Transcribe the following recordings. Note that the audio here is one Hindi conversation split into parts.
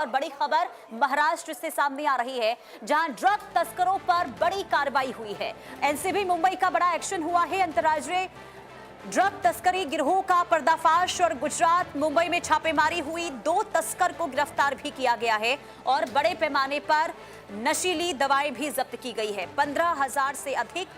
और बड़ी खबर महाराष्ट्र से सामने आ रही है, जहां ड्रग तस्करों पर बड़ी कार्रवाई हुई है। एनसीबी मुंबई का बड़ा एक्शन हुआ है। अंतर्राज्यीय ड्रग तस्करी गिरोह का पर्दाफाश और गुजरात मुंबई में छापेमारी हुई। 2 तस्कर को गिरफ्तार भी किया गया है और बड़े पैमाने पर नशीली दवाएं भी जब्त की गई है। 15,000 से अधिक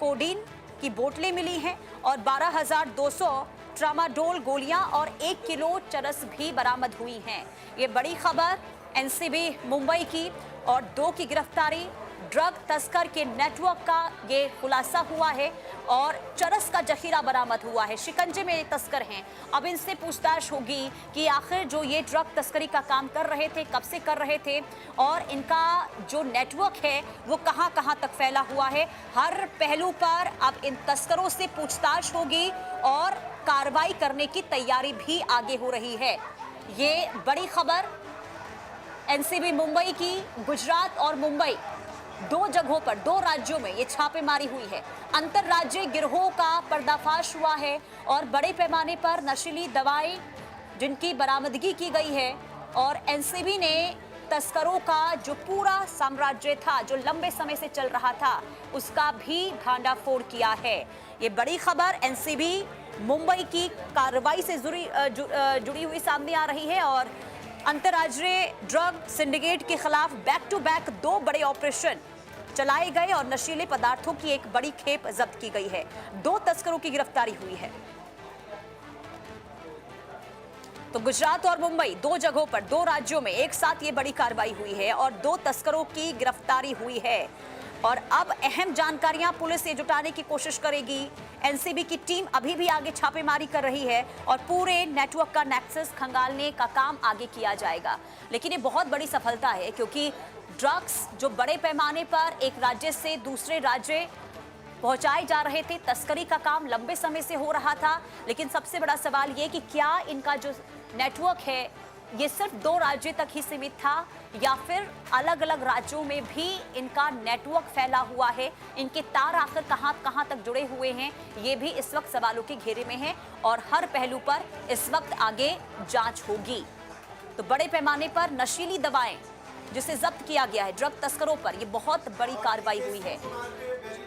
कोडीन की बोतलें मिली हैं और 12,200 ट्रामाडोल गोलियां और 1 किलो चरस भी बरामद हुई हैं। ये बड़ी खबर एनसीबी मुंबई की और 2 की गिरफ्तारी। ड्रग तस्कर के नेटवर्क का ये खुलासा हुआ है और चरस का जखीरा बरामद हुआ है। शिकंजे में ये तस्कर हैं। अब इनसे पूछताछ होगी कि आखिर जो ये ड्रग तस्करी का काम कर रहे थे, कब से कर रहे थे और इनका जो नेटवर्क है वो कहां कहां तक फैला हुआ है। हर पहलू पर अब इन तस्करों से पूछताछ होगी और कार्रवाई करने की तैयारी भी आगे हो रही है। ये बड़ी खबर एनसीबी मुंबई की। गुजरात और मुंबई 2 जगहों पर 2 राज्यों में ये छापेमारी हुई है। अंतरराज्यीय गिरोह का पर्दाफाश हुआ है और बड़े पैमाने पर नशीली दवाएं जिनकी बरामदगी की गई है और एनसीबी ने तस्करों का जो पूरा साम्राज्य था, जो लंबे समय से चल रहा था, उसका भी भांडाफोड़ किया है। ये बड़ी खबर एनसीबी मुंबई की कार्रवाई से जुड़ी हुई सामने आ रही है और अंतर्राज्यीय ड्रग सिंडिकेट के खिलाफ बैक टू बैक 2 बड़े ऑपरेशन चलाए गए और नशीले पदार्थों की एक बड़ी खेप जब्त की गई है। 2 तस्करों की गिरफ्तारी हुई है। तो गुजरात और मुंबई 2 जगहों पर 2 राज्यों में एक साथ ये बड़ी कार्रवाई हुई है और 2 तस्करों की गिरफ्तारी हुई है। और अब अहम जानकारियां पुलिस ये जुटाने की कोशिश करेगी। एनसीबी की टीम अभी भी आगे छापेमारी कर रही है और पूरे नेटवर्क का नेक्सस खंगालने का काम आगे किया जाएगा। लेकिन ये बहुत बड़ी सफलता है क्योंकि ड्रग्स जो बड़े पैमाने पर एक राज्य से दूसरे राज्य पहुंचाए जा रहे थे, तस्करी का काम लंबे समय से हो रहा था। लेकिन सबसे बड़ा सवाल ये कि क्या इनका जो नेटवर्क है ये सिर्फ 2 राज्यों तक ही सीमित था या फिर अलग अलग राज्यों में भी इनका नेटवर्क फैला हुआ है। इनके तार आखिर कहां कहां तक जुड़े हुए हैं, ये भी इस वक्त सवालों के घेरे में है और हर पहलू पर इस वक्त आगे जांच होगी। तो बड़े पैमाने पर नशीली दवाएं जिसे जब्त किया गया है ड्रग तस्करों पर, ये बहुत बड़ी कार्रवाई हुई है।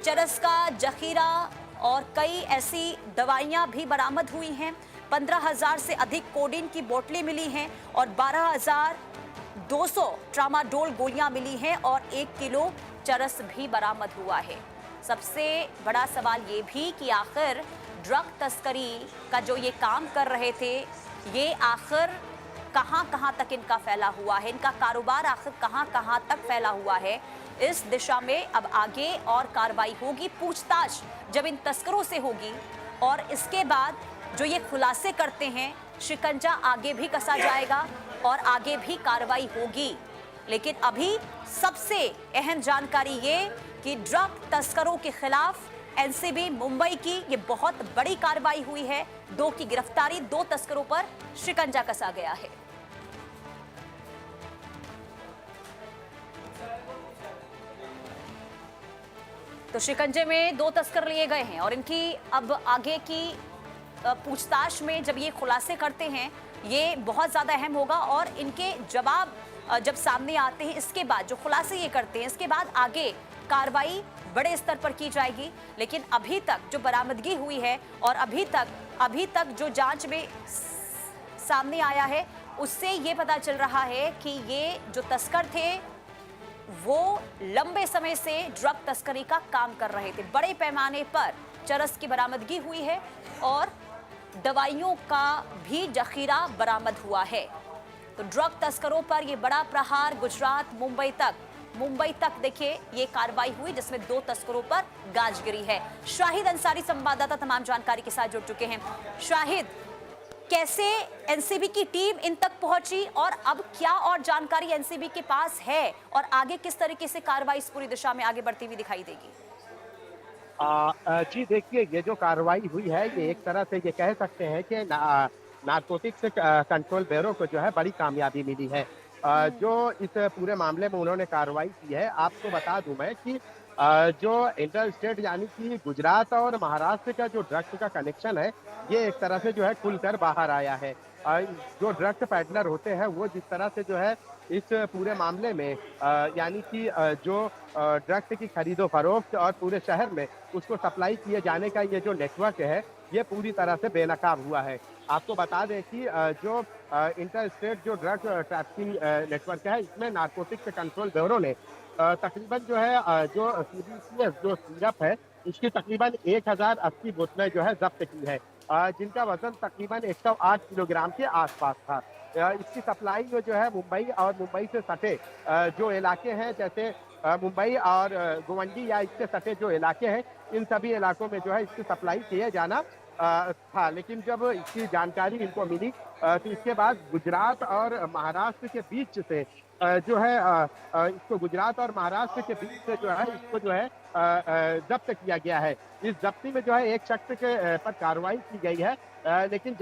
चरस का जखीरा और कई ऐसी दवाइयां भी बरामद हुई हैं। 15,000 से अधिक कोडीन की बोतलें मिली हैं और 12,200 ट्रामाडोल गोलियां मिली हैं और 1 किलो चरस भी बरामद हुआ है। सबसे बड़ा सवाल ये भी कि आखिर ड्रग तस्करी का जो ये काम कर रहे थे, ये आखिर कहां कहां तक इनका फैला हुआ है, इनका कारोबार आखिर कहां कहां तक फैला हुआ है। इस दिशा में अब आगे और कार्रवाई होगी। पूछताछ जब इन तस्करों से होगी और इसके बाद जो ये खुलासे करते हैं, शिकंजा आगे भी कसा जाएगा और आगे भी कार्रवाई होगी। लेकिन अभी सबसे अहम जानकारी ये कि ड्रग तस्करों के खिलाफ एनसीबी मुंबई की ये बहुत बड़ी कार्रवाई हुई है। 2 की गिरफ्तारी, 2 तस्करों पर शिकंजा कसा गया है। तो शिकंजे में 2 तस्कर लिए गए हैं और इनकी अब आगे की पूछताछ में जब ये खुलासे करते हैं, ये बहुत ज़्यादा अहम होगा और इनके जवाब जब सामने आते हैं, इसके बाद जो खुलासे ये करते हैं, इसके बाद आगे कार्रवाई बड़े स्तर पर की जाएगी। लेकिन अभी तक जो बरामदगी हुई है और अभी तक जो जांच में सामने आया है, उससे ये पता चल रहा है कि ये जो तस्कर थे वो लंबे समय से ड्रग तस्करी का काम कर रहे थे। बड़े पैमाने पर चरस की बरामदगी हुई है और दवाइयों का भी जखीरा बरामद हुआ है। तो ड्रग तस्करों पर यह बड़ा प्रहार गुजरात मुंबई तक देखिए ये कार्रवाई हुई जिसमें 2 तस्करों पर गाज गिरी है। शाहिद अंसारी संवाददाता तमाम जानकारी के साथ जुड़ चुके हैं। शाहिद, कैसे एनसीबी की टीम इन तक पहुंची और अब क्या और जानकारी एनसीबी के पास है और आगे किस तरीके से कार्रवाई इस पूरी दिशा में आगे बढ़ती हुई दिखाई देगी? जी देखिए, ये जो कार्रवाई हुई है ये एक तरह से ये कह सकते हैं कि नारकोटिक्स कंट्रोल ब्यूरो को जो है बड़ी कामयाबी मिली है। जो इस पूरे मामले में उन्होंने कार्रवाई की है, आपको बता दूं मैं कि जो इंटर स्टेट यानी कि गुजरात और महाराष्ट्र का जो ड्रग्स का कनेक्शन है, ये एक तरह से जो है खुलकर बाहर आया है। जो ड्रग्स पैडलर होते हैं वो जिस तरह से जो है इस पूरे मामले में यानी कि जो ड्रग्स की खरीदो फरोख्त और पूरे शहर में उसको सप्लाई किए जाने का ये जो नेटवर्क है, ये पूरी तरह से बेनकाब हुआ है। आपको बता दें कि जो इंटर स्टेट जो ड्रग ट्रैफिकिंग नेटवर्क है, इसमें नारकोटिक्स कंट्रोल ब्यूरो ने तकरीबन जो है जो सीबीसीएस जो सिरप है, इसकी तकरीबन 1080 बोतलें जो है जब्त की है, जिनका वजन तकरीबन 108 किलोग्राम के आसपास था। इसकी सप्लाई जो है मुंबई और मुंबई से सटे जो इलाके हैं, जैसे मुंबई और गोवंडी या इससे सटे जो इलाके हैं, इन सभी इलाकों में जो है इसकी सप्लाई किए जाना था। लेकिन जब इसकी जानकारी इनको मिली तो इसके बाद गुजरात और महाराष्ट्र के बीच से जो है इसको गुजरात और महाराष्ट्र के बीच से जो है इसको जो है जब्त किया गया है। इस जब्ती में जो है एक शख्स के पर कार्रवाई की गई है, लेकिन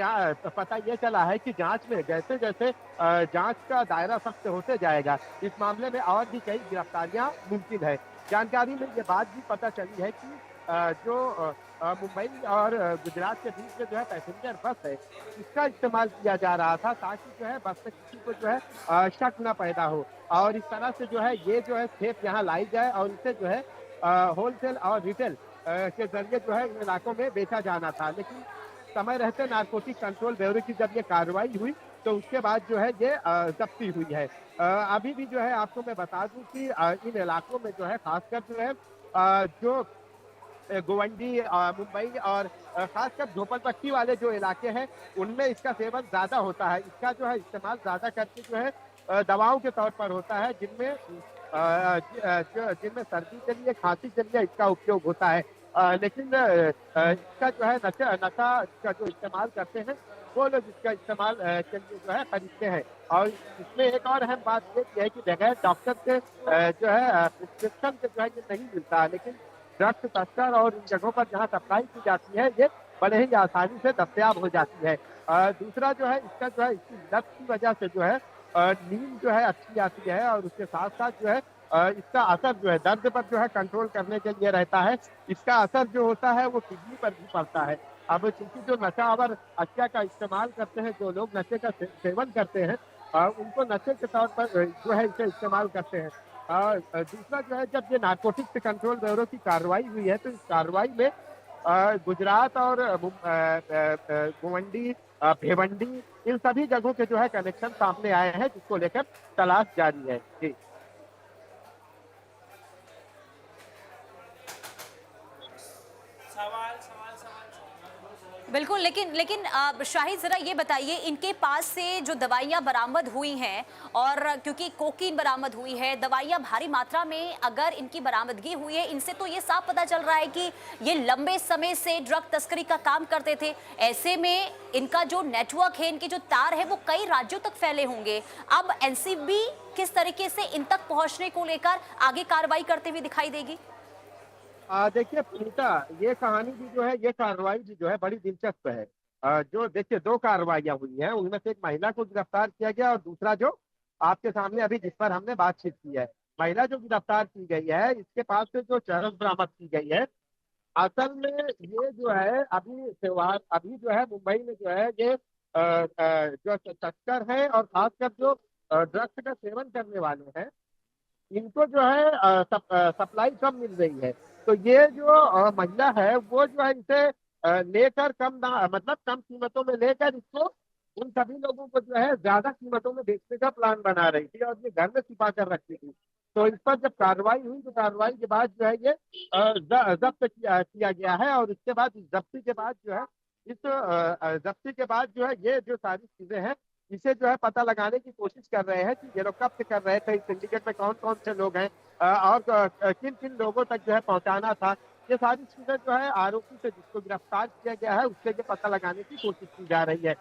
पता ये चला है कि जांच में जैसे जैसे जांच का दायरा सख्त होते जाएगा, इस मामले में और भी कई गिरफ्तारियां मुमकिन है। जानकारी में ये बात भी पता चली है कि जो मुंबई और गुजरात के बीच में जो है पैसेंजर बस है, इसका इस्तेमाल किया जा रहा था ताकि जो है बस से किसी को जो है शक न पैदा हो, और इस तरह से जो है ये जो है खेप यहाँ लाई जाए और इसे जो है होलसेल और रिटेल के जरिए जो है इन इलाकों में बेचा जाना था। लेकिन समय रहते नारकोटिक कंट्रोल ब्यूरो की जब ये कार्रवाई हुई तो उसके बाद जो है ये जब्ती हुई है। अभी भी जो है आपको मैं बता दूं कि इन इलाकों में जो है खासकर जो है जो गोवंडी मुंबई और खासकर झोपड़पट्टी वाले जो इलाके हैं, उनमें इसका सेवन ज्यादा होता है। इसका जो है इस्तेमाल ज्यादा करके जो है दवाओं के तौर पर होता है, जिनमें जिनमें सर्दी के लिए, खांसी के लिए इसका उपयोग होता है। लेकिन इसका जो है नशा का जो इस्तेमाल करते हैं वो लोग इसका इस्तेमाल के लिए जो है खरीदते हैं। और इसमें एक और अहम बात ये है कि बगैर डॉक्टर के जो है प्रिस्क्रिप्शन के जो है ये नहीं मिलता, लेकिन ड्रग्स तस्कर और इन जगहों पर जहाँ सप्लाई की जाती है ये बड़े ही आसानी से दस्तयाब हो जाती है। दूसरा जो है इसका जो है इसकी लत की वजह से जो है नींद जो है अच्छी आती है, और उसके साथ साथ जो है इसका असर जो है दर्द पर जो है कंट्रोल करने के लिए रहता है। इसका असर जो होता है वो किडनी पर भी पड़ता है। अब चूंकि जो नशा और अशिया का इस्तेमाल करते हैं, जो लोग नशे का सेवन करते हैं, उनको नशे के तौर पर जो है इसे इस्तेमाल करते हैं। दूसरा जो है जब ये नारकोटिक्स कंट्रोल ब्यूरो की कार्रवाई हुई है तो इस कार्रवाई में गुजरात और गोवंडी, भिवंडी, इन सभी जगहों के जो है कनेक्शन सामने आए हैं, जिसको लेकर तलाश जारी है। जी बिल्कुल, लेकिन लेकिन शाहिद जरा ये बताइए, इनके पास से जो दवाइयां बरामद हुई हैं, और क्योंकि कोकीन बरामद हुई है, दवाइयां भारी मात्रा में अगर इनकी बरामदगी हुई है, इनसे तो ये साफ पता चल रहा है कि ये लंबे समय से ड्रग तस्करी का काम करते थे। ऐसे में इनका जो नेटवर्क है, इनके जो तार है, वो कई राज्यों तक फैले होंगे। अब एनसीबी किस तरीके से इन तक पहुंचने को लेकर आगे कार्रवाई करते हुए दिखाई देगी? देखिए पुनीता, ये कहानी भी जो है, ये कार्रवाई भी जो है बड़ी दिलचस्प है। जो देखिए दो कार्रवाइयां हुई हैं, उनमें से एक महिला को गिरफ्तार किया गया और दूसरा जो आपके सामने अभी जिस पर हमने बातचीत की है, महिला जो गिरफ्तार की गई है, इसके पास से जो चरस बरामद की गई है, असल में ये जो है अभी त्योहार, अभी जो है मुंबई में जो है ये जो तस्कर हैं और खासकर जो ड्रग्स का सेवन करने वाले हैं, इनको जो है सप्लाई कम मिल रही है। तो ये जो महिला है वो जो है इसे लेकर मतलब कम कीमतों में लेकर इसको उन सभी लोगों को जो है ज्यादा कीमतों में बेचने का प्लान बना रही थी और ये घर में छिपा कर रखती थी। तो इस पर जब कार्रवाई हुई तो कार्रवाई के बाद जो है ये जब्त किया गया है, और इसके बाद इस जब्ती के बाद जो है इस जब्ती के बाद जो है ये जो सारी चीजें हैं, इसे जो है पता लगाने की कोशिश कर रहे हैं कि ये लोग कब से कर रहे थे, इस सिंडिकेट में कौन कौन से लोग हैं और किन किन लोगों तक जो है पहुंचाना था। ये सारी चीजें जो है आरोपी से जिसको गिरफ्तार किया गया है उससे ये पता लगाने की कोशिश की जा रही है।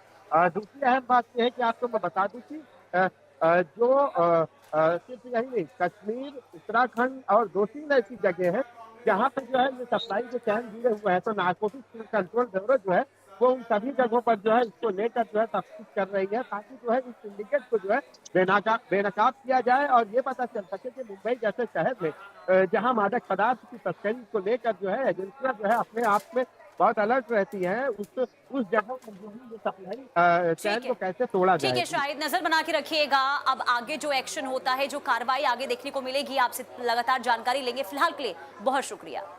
दूसरी अहम बात यह है कि आपको मैं बता दूं कि सिर्फ यही नहीं, कश्मीर, उत्तराखंड और 2-3 ऐसी जगह है जहाँ पे जो है ये सप्लाई के चैन जुड़े हुए हैं। तो नारकोटिक्स कंट्रोल ब्यूरो जो है वो उन सभी जगहों पर जो है इसको लेकर जो है तफ्तीश कर रही है, ताकि जो है इस सिंडिकेट को जो है बेनकाब किया जाए और ये पता चल सके कि मुंबई जैसे शहर में जहां मादक पदार्थ की तस्करी को लेकर जो है एजेंसियां जो है अपने आप में बहुत अलर्ट रहती हैं, उस जगह पर जो है ये सप्लाई चैन ठीक को है। कैसे तोड़ा ठीक जाए। है शाहिद, नजर बना के रखिएगा। अब आगे जो एक्शन होता है, जो कार्रवाई आगे देखने को मिलेगी, आपसे लगातार जानकारी लेंगे। फिलहाल के लिए बहुत शुक्रिया।